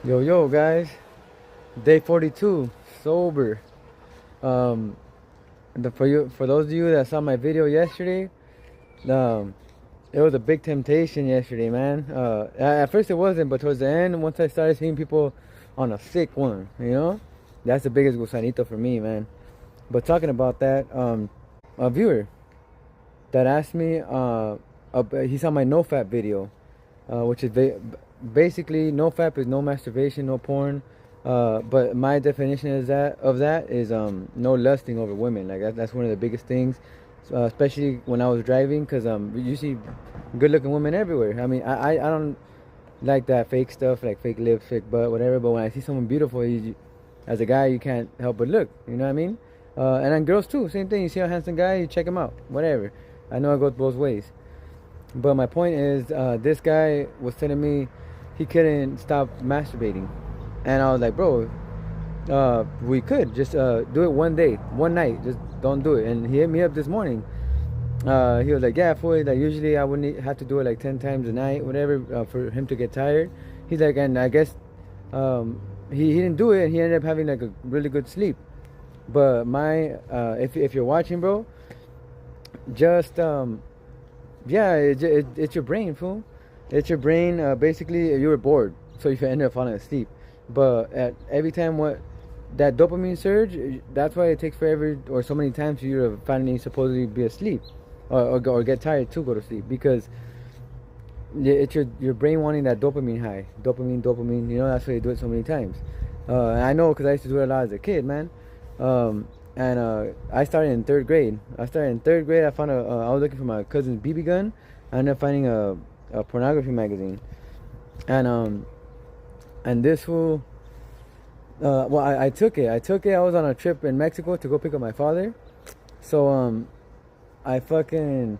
Yo guys, day 42, sober. Um, for those of you that saw my video yesterday, um, it was a big temptation yesterday, man. At first it wasn't, but towards the end, once I started seeing people on a sick one, that's the biggest gusanito for me, man. But talking about that, a viewer that asked me, he saw my no-fap video, which is basically no fap is no masturbation, no porn. But my definition is that no lusting over women. Like that's one of the biggest things, especially when I was driving, because you see good-looking women everywhere. I mean, I don't like that fake stuff, like fake lips, fake butt, whatever. But when I see someone beautiful, as a guy, you can't help but look. You know what I mean? And then girls too, same thing. You see a handsome guy, you check him out, whatever. I know it goes both ways. But my point is, this guy was telling me he couldn't stop masturbating, and I was like, bro, we could just do it one day, one night, just don't do it. And he hit me up this morning. He was like, yeah, for like usually I wouldn't have to do it like 10 times a night, whatever, for him to get tired. He's like, and I guess he didn't do it, and he ended up having like a really good sleep. But if you're watching, bro, just yeah, it's your brain, fool. It's your brain. Basically, you were bored, so you end up falling asleep. But at every time that dopamine surge, that's why it takes forever or so many times for you to finally supposedly be asleep, or get tired to go to sleep, because it's your brain wanting that dopamine high, dopamine. That's why they do it so many times. And I know because I used to do it a lot as a kid, man. And I started in third grade. I found I was looking for my cousin's BB gun. I ended up finding a pornography magazine, and this fool. Well, I took it. I was on a trip in Mexico to go pick up my father. So I fucking.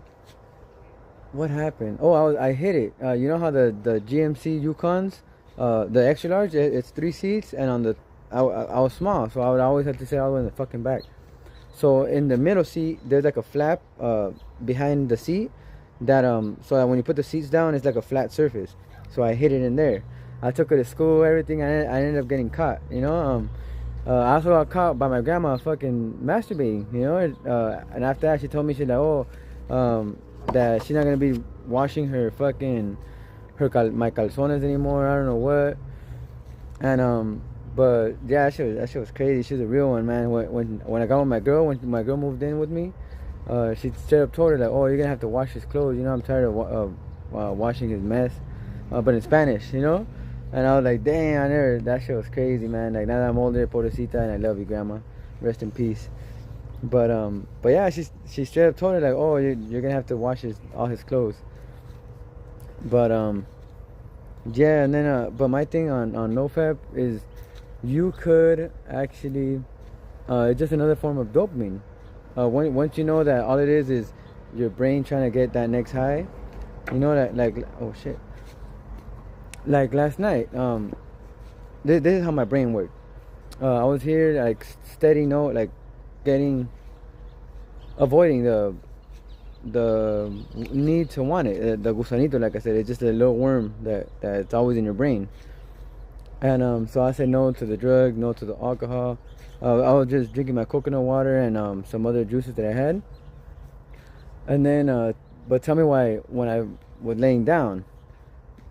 What happened? Oh, I hit it. You know how the GMC Yukons, the extra large, it's 3 seats, and on the I was small, so I would always have to sit all the way in the fucking back. So in the middle seat, there's like a flap behind the seat so that when you put the seats down, it's like a flat surface. So I hit it in there. I took it to school, everything. I ended up getting caught. I also got caught by my grandma fucking masturbating. And after that, she told me, she's like, that she's not gonna be washing her fucking my calzones anymore. I don't know what. And but yeah, that shit was crazy. She was a real one, man. When I got with my girl, when my girl moved in with me, she straight up told her like, "Oh, you're gonna have to wash his clothes. I'm tired of washing his mess," but in Spanish. And I was like, "Damn, that shit was crazy, man." Like now that I'm older, pobrecita, and I love you, grandma. Rest in peace. But yeah, she straight up told her like, "Oh, you're gonna have to wash all his clothes." But yeah, and then but my thing on NoFap is, you could actually, it's just another form of dopamine. Once you know that all it is your brain trying to get that next high, that, like, oh shit, like last night, this is how my brain worked. I was here like steady note, like avoiding the need to want it, the gusanito, like I said. It's just a little worm that's always in your brain. And so I said no to the drug, no to the alcohol. I was just drinking my coconut water and some other juices that I had. And then, but tell me why, when I was laying down,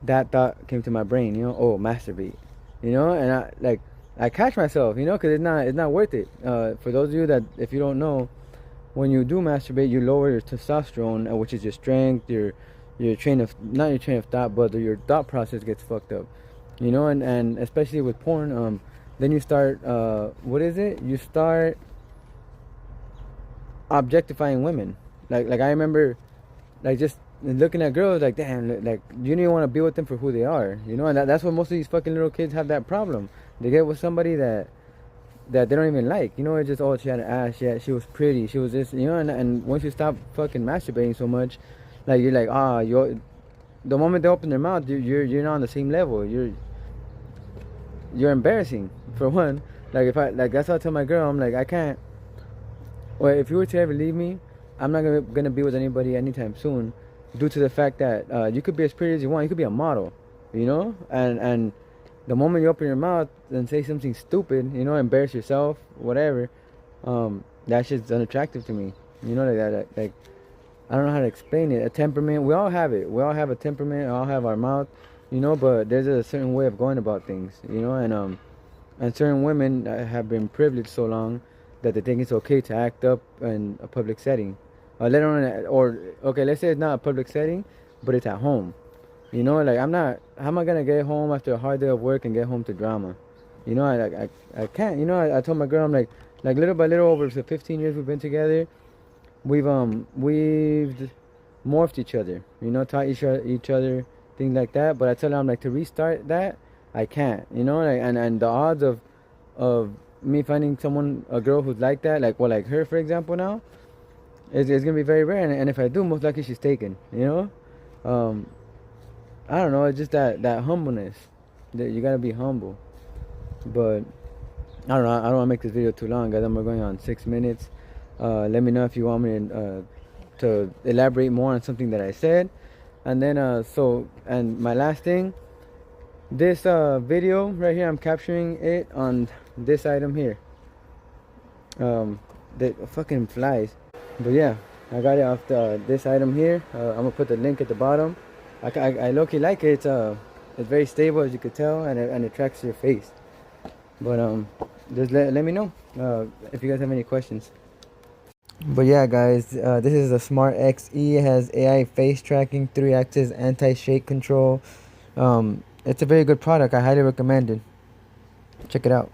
that thought came to my brain, oh, masturbate. And I catch myself, because it's not worth it. For those of you that, if you don't know, when you do masturbate, you lower your testosterone, which is your strength, your not your train of thought, but your thought process gets fucked up. And especially with porn, then you start, what is it? You start objectifying women. Like I remember, like, just looking at girls, like, damn, like, you don't even want to be with them for who they are, and that's what most of these fucking little kids have, that problem. They get with somebody that they don't even like, it's just, oh, she had an ass, yeah, she was pretty, she was this, and once you stop fucking masturbating so much, like, you're like, the moment they open their mouth, you're not on the same level. You're embarrassing, for one. Like, that's how I tell my girl, I'm like, I can't. Well, if you were to ever leave me, I'm not gonna be with anybody anytime soon, due to the fact that you could be as pretty as you want. You could be a model, and the moment you open your mouth and say something stupid, you know, embarrass yourself, whatever, that shit's unattractive to me. You know, like that, like I don't know how to explain it. A temperament, we all have it. We all have a temperament. We all have our mouth, you know. But there's a certain way of going about things, you know. And certain women have been privileged so long that they think it's okay to act up in a public setting. Let alone, or okay, let's say it's not a public setting, but it's at home. You know, like I'm not. How am I gonna get home after a hard day of work and get home to drama? You know, I can't. You know, I told my girl, I'm like little by little over the 15 years we've been together, we've morphed each other. You know, taught each other things like that. But I tell her, I'm like, to restart that, I can't. You know, like and the odds of me finding someone, a girl who's like that, like her for example now, it's gonna be very rare. And if I do, most likely she's taken. You know, I don't know. It's just that humbleness. That you gotta be humble. But I don't know. I don't want to make this video too long, guys. I'm going on 6 minutes. Let me know if you want me to elaborate more on something that I said. And then and my last thing, this video right here, I'm capturing it on this item here. The fucking flies. But yeah, I got it off this item here. I'm gonna put the link at the bottom. I low-key like it. It's very stable, as you could tell, and it tracks your face. But just let me know if you guys have any questions. But yeah, guys, this is the Smart XE. It has AI face tracking, 3-axis anti-shake control. It's a very good product. I highly recommend it. Check it out.